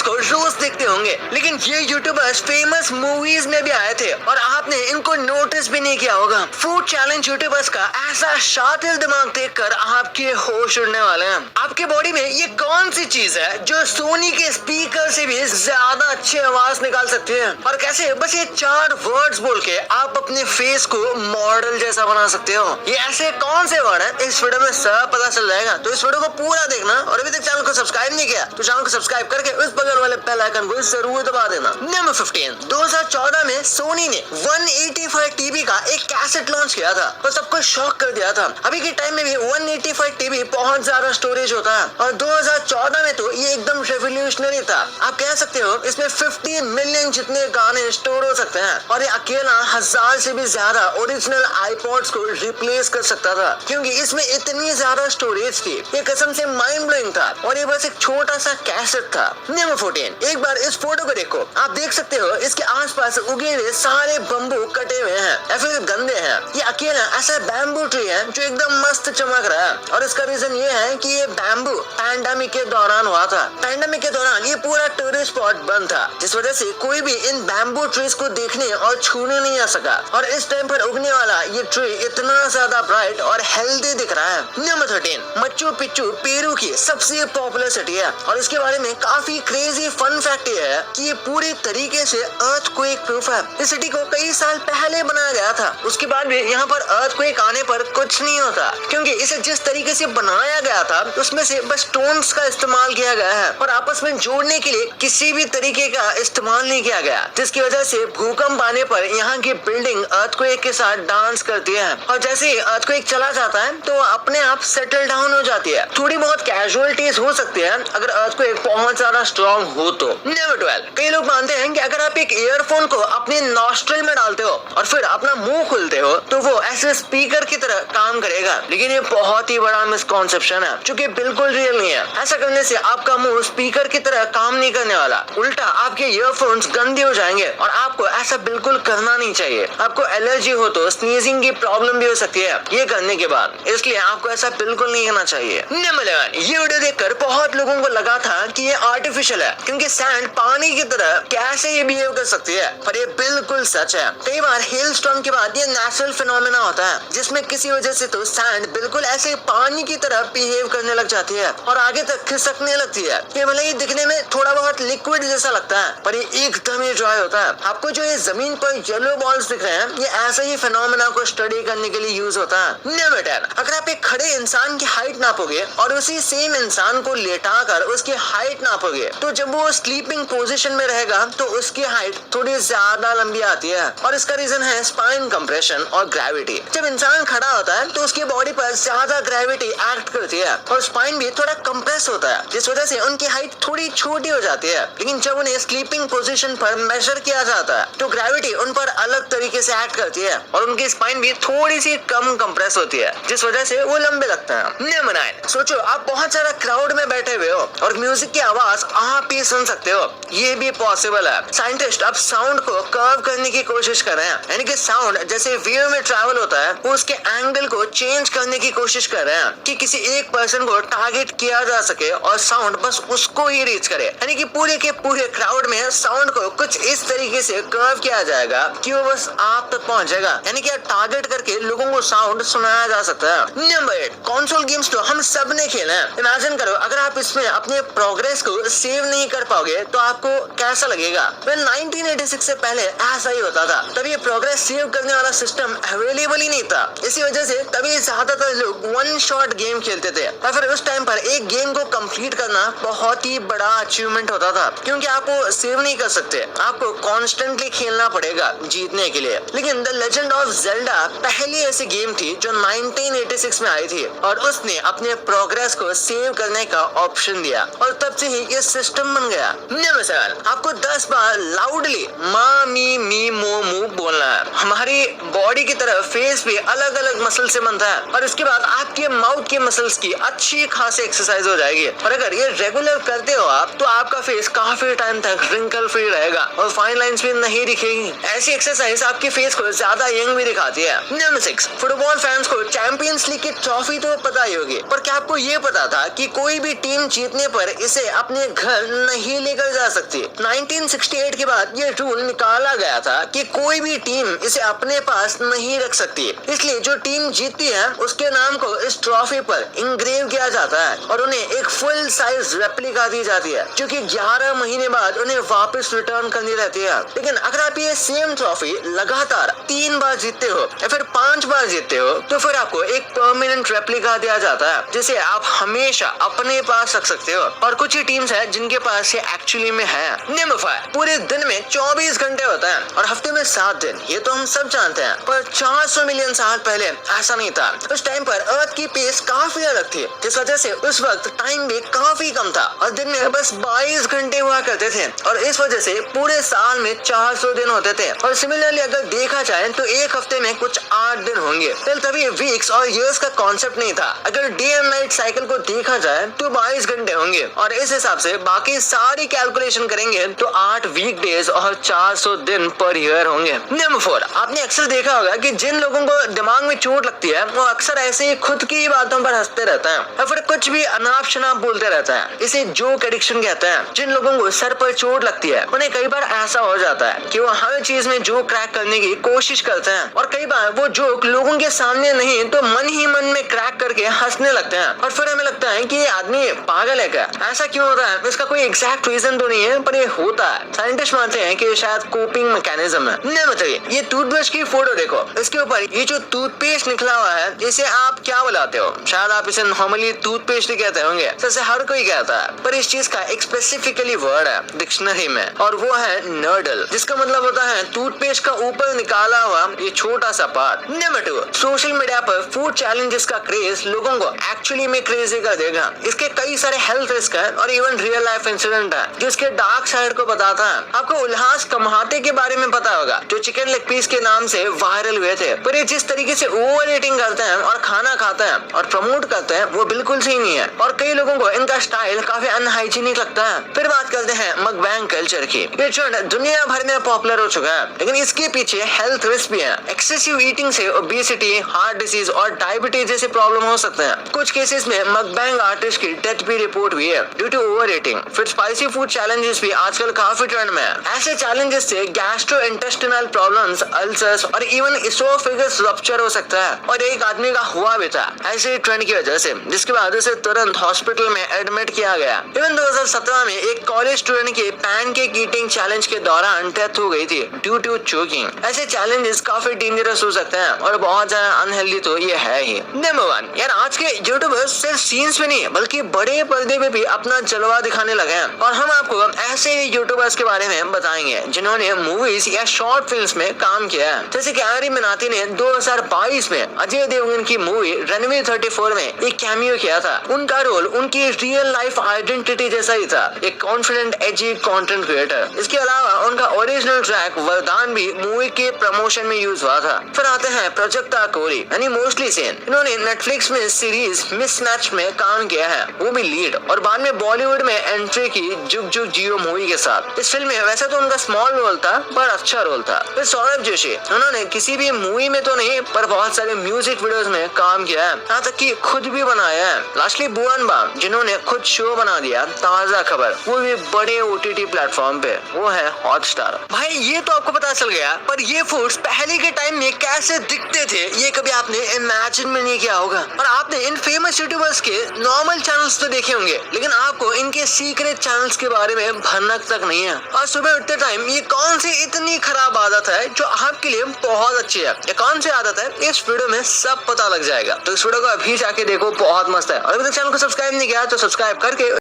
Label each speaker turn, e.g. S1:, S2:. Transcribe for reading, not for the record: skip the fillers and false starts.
S1: को रोज देखते होंगे, लेकिन ये यूट्यूबर्स फेमस मूवीज में भी आए थे और आपने इनको नोटिस भी नहीं किया होगा। फूड चैलेंज यूट्यूबर्स का ऐसा शातिर दिमाग देखकर आपके होश उड़ने वाले हैं। आपके बॉडी में ये कौन सी चीज है जो सोनी के स्पीकर से भी ज्यादा अच्छी आवाज निकाल सकती है, और कैसे बस ये 4 वर्ड्स बोल के आप अपने फेस को मॉडल जैसा बना सकते हो। ये ऐसे कौन से वर्ड है इस वीडियो में सब पता चल जाएगा, तो इस वीडियो को पूरा देखना। और अभी तक चैनल को सब्सक्राइब नहीं किया तो चैनल को सब्सक्राइब करके उस बगल वाले बेल आइकन को जरूर दबा देना। नंबर 15, 2014 में सोनी ने 185 टीबी का एक कैसेट लॉन्च किया था और सबको शॉक कर दिया था। अभी के टाइम में भी 185 टीबी बहुत ज्यादा स्टोरेज होता है और 2014 में तो ये एकदम रेवोल्यूशनरी था। आप कह सकते हो इसमें 50 मिलियन जितने गाने स्टोर हो सकते हैं और ये अकेला 1000 से भी ज्यादा ओरिजिनल आईपॉड्स को रिप्लेस कर सकता था, क्योंकि इसमें इतनी ज्यादा स्टोरेज थी। ये कसम से माइंड ब्लोइंग था और ये बस एक छोटा सा कैसेट था। नंबर 14, एक बार इस फोटो को देखो। आप देख सकते हो इसके आसपास उगे हुए सारे बम्बू कटे हुए हैं या फिर गंदे हैं। ये अकेला ऐसा बैम्बू ट्री है जो एकदम मस्त चमक रहा है और इसका रीजन ये है कि ये बैम्बू पैंडेमिक के दौरान हुआ था। पैंडेमिक के दौरान ये पूरा टूरिस्ट स्पॉट बंद था, जिस वजह से कोई भी इन बैम्बू ट्रीज को देखने और छूने नहीं आ सका। और इस टाइम पर उगने वाला ये ट्री इतना ज्यादा ब्राइट और हेल्दी दिख रहा है। नंबर 13, मच्चू पिच्चू पेरू की सबसे पॉपुलर सिटी है और इसके बारे में काफी क्रेजी फन फैक्ट ये है कि ये पूरी तरीके से अर्थक्वेक प्रूफ है। इस सिटी को कई साल पहले बनाया गया था, उसके बाद भी यहाँ पर अर्थक्वेक आने पर कुछ नहीं होता, क्योंकि इसे जिस तरीके से बनाया गया था उसमें से बस स्टोन्स का इस्तेमाल किया गया है और आपस में जोड़ने के लिए किसी भी तरीके का इस्तेमाल नहीं किया गया, जिसकी वजह से भूकंप आने पर यहाँ की बिल्डिंग अर्थक्वेक के साथ डांस करती है और जैसे ही अर्थक्वेक चला जाता है तो अपने आप सेटल डाउन हो जाती है। थोड़ी बहुत कैजुअलिटीज हो सकती है अगर अर्थक्वेक बहुत ज्यादा स्ट्रॉन्ग हो तो। नंबर 12, कई लोग मानते हैं कि अगर आप एक ईयरफोन को अपने नॉस्ट्रिल में डालते हो और फिर अपना मुंह खोलते हो तो वो ऐसे स्पीकर की तरह काम करेगा, लेकिन ये बहुत ही बड़ा मिसकॉन्सेप्शन है जो कि बिल्कुल रियल नहीं है। ऐसा करने से आपका मुंह स्पीकर की तरह काम नहीं करने वाला, उल्टा आपके ईयरफोन्स गंदे हो जाएंगे और आपको ऐसा बिल्कुल करना नहीं चाहिए। आपको एलर्जी हो तो स्नीजिंग की प्रॉब्लम भी हो सकती है ये करने के बाद, इसलिए आपको ऐसा बिल्कुल नहीं करना चाहिए। नंबर 11, ये वीडियो देखकर बहुत लोगों को लगा था कि ये आर्टिफिशियल है, क्योंकि सैंड पानी की तरह कैसे ये बिहेव कर सकती है, पर ये बिल्कुल सच है। कई बार हेल स्टॉर्म के बाद ये नेचुरल फिनोमेना होता है जिसमें किसी वजह से तो सैंड बिल्कुल ऐसे पानी की तरह बिहेव करने लग जाती है और आगे तक खिसकने लगती है। ये भले ही दिखने में थोड़ा बहुत लिक्विड जैसा लगता है, पर ये एकदम ही ड्राई होता है। आपको जो ये जमीन पर येलो बॉल्स दिख रहे हैं ये ऐसे ही फिनोमेना को स्टडी करने के लिए यूज होता है। नंबर 10, अगर आप एक खड़े इंसान की हाइट नापोगे और उसी सेम इंसान को लेटाकर उसकी हाइट नापोगे तो जब वो स्लीपिंग पोजीशन में रहेगा तो उसकी हाइट थोड़ी ज्यादा लंबी आती है और इसका रीजन है स्पाइन कंप्रेशन और ग्रेविटी। जब इंसान खड़ा होता है तो उसकी बॉडी पर ज्यादा ग्रेविटी एक्ट करती है और स्पाइन भी थोड़ा कंप्रेस होता है, जिस वजह से उनकी हाइट थोड़ी छोटी हो जाती है। लेकिन जब उन्हें स्लीपिंग पोजीशन पर मेजर किया जाता है तो ग्रेविटी उन पर अलग तरीके से एक्ट करती है और उनकी स्पाइन भी थोड़ी सी कम कंप्रेस होती है, जिस वजह से वो लंबे लगते हैं। नंबर 9, सोचो आप बहुत सारा क्राउड में बैठे हुए हो और म्यूजिक की आवाज आप ही सुन सकते हो, ये भी पॉसिबल है। साइंटिस्ट अब साउंड को कर्व करने की कोशिश कर रहे हैं, यानी कि साउंड जैसे वेव में ट्रैवल होता है वो उसके एंगल को चेंज करने की कोशिश कर रहे हैं कि किसी एक पर्सन को टारगेट किया जा सके और साउंड बस उसको ही रीच करे, यानी कि पूरे के पूरे क्राउड में साउंड को कुछ इस तरीके से कर्व किया जाएगा कि वो बस आप तक पहुंच जाएगा, यानी कि टारगेट करके लोगों को साउंड सुनाया जा सकता है। नंबर 8, कंसोल गेम्स तो हम सब ने खेले हैं। इमेजिन करो अगर आप इसमें अपने प्रोग्रेस को सेव नहीं कर पाओगे तो आपको कैसा लगेगा। 1986 से पहले ऐसा ही होता था, तभी ये प्रोग्रेस सेव करने वाला सिस्टम अवेलेबल ही नहीं था। इसी वजह से तभी ज्यादातर लोग वन शॉट गेम खेलते थे और फिर उस टाइम पर एक गेम को कंप्लीट करना बहुत ही बड़ा अचीवमेंट होता था, क्योंकि आप वो सेव नहीं कर सकते, आपको कॉन्स्टेंटली खेलना पड़ेगा जीतने के लिए। लेकिन द लेजेंड ऑफ जेल्डा पहली ऐसी गेम थी जो 1986 में आई थी और उसने अपने प्रोग्रेस को सेव करने का ऑप्शन दिया और तब से ही ये सिस्टम बन गया। नंबर 7, आपको 10 बार लाउडली मा मी मी मो मू बोलना है। हमारी बॉडी की तरह फेस भी अलग अलग मसल से बनता है और इसके बाद आपके माउथ के मसल्स की अच्छी खासी एक्सरसाइज हो जाएगी और अगर ये रेगुलर करते हो आप तो आपका फेस काफी टाइम तक रिंकल फ्री रहेगा और फाइन लाइंस भी नहीं दिखेगी। ऐसी एक्सरसाइज आपके फेस को ज्यादा यंग भी दिखाती है। नंबर 6, फुटबॉल फैंस को चैंपियंस लीग की ट्रॉफी तो पता ही होगी, पर क्या आपको ये पता था कि कोई भी टीम जीतने पर इसे अपने घर नहीं लेकर जा सकती। 1968 के बाद ये रूल निकाला गया था कि कोई भी टीम इसे अपने पास नहीं रख सकती, इसलिए जो टीम जीतती है उसके नाम को इस ट्रॉफी पर इंग्रेव किया जाता है और उन्हें एक फुल साइज रेप्लिका दी जाती है, जो कि 11 महीने बाद उन्हें वापस रिटर्न करनी रहती है। लेकिन अगर आप ये सेम ट्रॉफी लगातार 3 बार जीतते हो या फिर 5 बार जीतते हो तो फिर आपको एक परमानेंट रेप्लिका दिया जाता है, जिसे आप हमेशा अपने पास रख सकते हो। और कुछ ही टीम्स है जिनके पास ये एक्चुअली में है। नंबर 5, पूरे दिन में 24 घंटे होता है और हफ्ते में 7 दिन। ये तो हम सब जानते हैं, पर 400 मिलियन साल पहले ऐसा नहीं था। उस टाइम पर अर्थ की पेस काफी अलग थी, जिस वजह से उस वक्त टाइम भी काफी कम था और दिन में बस 22 घंटे हुआ करते थे और इस वजह से पूरे साल में 400 दिन होते थे। और सिमिलरली अगर देखा जाए तो एक हफ्ते में कुछ 8 दिन होंगे। तभी वीक्स और ईयर्स का कॉन्सेप्ट नहीं था। अगर डे एंड नाइट साइकिल को देखा जाए तो 22 घंटे होंगे और इस हिसाब से बाकी सारी कैलकुलेशन करेंगे तो 8 वीक डेज और 400 दिन पर ईयर होंगे। नंबर 4, आपने अक्सर देखा होगा कि जिन लोगों को दिमाग में चोट लगती है वो अक्सर ऐसे ही खुद की बातों पर हंसते रहते हैं या फिर कुछ भी अनाप शनाप बोलते रहता है। इसे जोक एडिक्शन कहते हैं। जिन लोगों को सर पर चोट लगती है उन्हें कई बार ऐसा हो जाता है कि वो हर चीज में जोक क्रैक करने की कोशिश करते हैं और कई बार वो जोक लोगों के सामने नहीं तो मन ही मन में क्रैक करके हंसने लगते हैं और फिर हमें लगता है कि ये आदमी पागल है क्या। ऐसा क्यों होता है? इसका कोई एग्जैक्ट रीजन तो नहीं है, पर ये होता है। साइंटिस्ट मानते हैं कि शायद कोपिंग मैकेनिज्म है। नहीं बताइए, ये टूथब्रश की फोटो देखो, इसके ऊपर ये जो टूथपेस्ट निकला हुआ है इसे आप क्या बुलाते हो? शायद आप इसे नॉर्मली टूथपेस्ट ही कहते होंगे, जैसे हर कोई कहता है, पर इस चीज का एक स्पेसिफिकली वर्ड है डिक्शनरी में और वो है नर्डल, जिसका मतलब होता है टूथपेस्ट का ऊपर निकाला हुआ ये छोटा सा पार्ट। नंबर 2, सोशल मीडिया पर फूड चैलेंजेस का क्रेज लोगों को एक्चुअली में क्रेजी कर देगा। इसके कई सारे हेल्थ रिस्क है और इवन रियल लाइफ इंसिडेंट है जो इसके डार्क साइड को बताता है। आपको उल्लास कमाते के बारे में पता होगा, जो चिकन लेग पीस के नाम से वायरल हुए थे, पर ये जिस तरीके से ओवर ईटिंग करते हैं और खाना खाते हैं और प्रमोट करते हैं वो बिल्कुल सही नहीं है और कई लोगों को इनका स्टाइल काफी अनहाइजीनिक लगता है। फिर बात करते हैं मकबैंग कल्चर की। ये ट्रेंड दुनिया भर में पॉपुलर हो चुका है, लेकिन इसके पीछे हेल्थ रिस्क भी है। एक्सेसिव ईटिंग से ओबेसिटी, हार्ट डिजीज और डायबिटीज जैसे प्रॉब्लम हो सकते हैं। कुछ केसेस में मकबैंग आर्टिस्ट की डेथ भी रिपोर्ट हुई है ड्यू टू ओवर ईटिंग। फिर स्पाइसी फूड चैलेंजेस भी आजकल काफी ट्रेंड में है। ऐसे चैलेंजेस से गैस्ट्रोइंटेस्टाइनल प्रॉब्लम्स, अल्सर्स और इवन इसोफेगस रप्चर हो सकता है और एक आदमी का हुआ भी था ऐसे ट्रेंड की वजह से, जिसके बाद उसे तुरंत हॉस्पिटल में एडमिट किया गया। इवन 2017 में एक कॉलेज स्टूडेंट के पैनकेक ईटिंग चैलेंज के दौरान डेथ हो गई थी ड्यू टू चोकिंग। ऐसे चैलेंजेस काफी डेंजरस हो सकते हैं और बहुत ज्यादा अनहेल्दी तो ये है ही। नंबर 1, यार आज के यूट्यूबर्स सिर्फ सीन्स में नहीं बल्कि बड़े पर्दे पे भी अपना जलवा दिखाने लगे हैं और हम आपको ऐसे यूट्यूबर्स के बारे में बताएंगे जिन्होंने मूवीज या शॉर्ट फिल्म्स में काम किया है। जैसे कि आर्य मिनाती ने 2022 में अजय देवगन की मूवी रणवीर 34 में एक कैमियो किया था। उनका रोल उनकी रियल लाइफ आइडेंटिटी जैसा ही था, एक कॉन्फिडेंट एजी कंटेंट क्रिएटर। इसके अलावा उनका ओरिजिनल ट्रैक वरदान भी मूवी के प्रमोशन में यूज हुआ था। फिर आते हैं प्राजक्ता कोहली यानी मोस्टली सेन। इन्होंने नेटफ्लिक्स में सीरीज मिसमैच में काम किया है, वो भी लीड, और बाद में बॉलीवुड में एंट्री की जुग जुग जियो मूवी के साथ। इस फिल्म में वैसे तो उनका स्मॉल रोल था पर अच्छा रोल था। फिर सौरभ जोशी, उन्होंने किसी भी मूवी में तो नहीं पर बहुत सारे म्यूजिक वीडियोस में काम किया है, यहाँ तक कि खुद भी बनाया है। लास्टली भुवन बाम, जिन्होंने खुद शो बना दिया ताजा खबर, वो भी बड़े OTT प्लेटफॉर्म पे, वो है हॉटस्टार। भाई ये तो आपको पता चल गया, पर ये फूड्स पहले के टाइम में कैसे दिखते थे ये कभी आपने इमेजिन में नहीं किया होगा। और आपने इन फेमस यूट्यूबर्स के नॉर्मल चैनल्स तो देखे होंगे, लेकिन आपको इनके सीक्रेट चैनल्स के बारे में भनक तक नहीं है। और सुबह उठते टाइम ये कौन सी इतनी खराब आदत है जो आपके लिए बहुत अच्छी है, ये कौन सी आदत है, इस वीडियो में सब पता लग जाएगा। तो इस वीडियो को अभी जाके देखो, बहुत मस्त है। और अभी तक चैनल को सब्सक्राइब नहीं किया तो सब्सक्राइब करके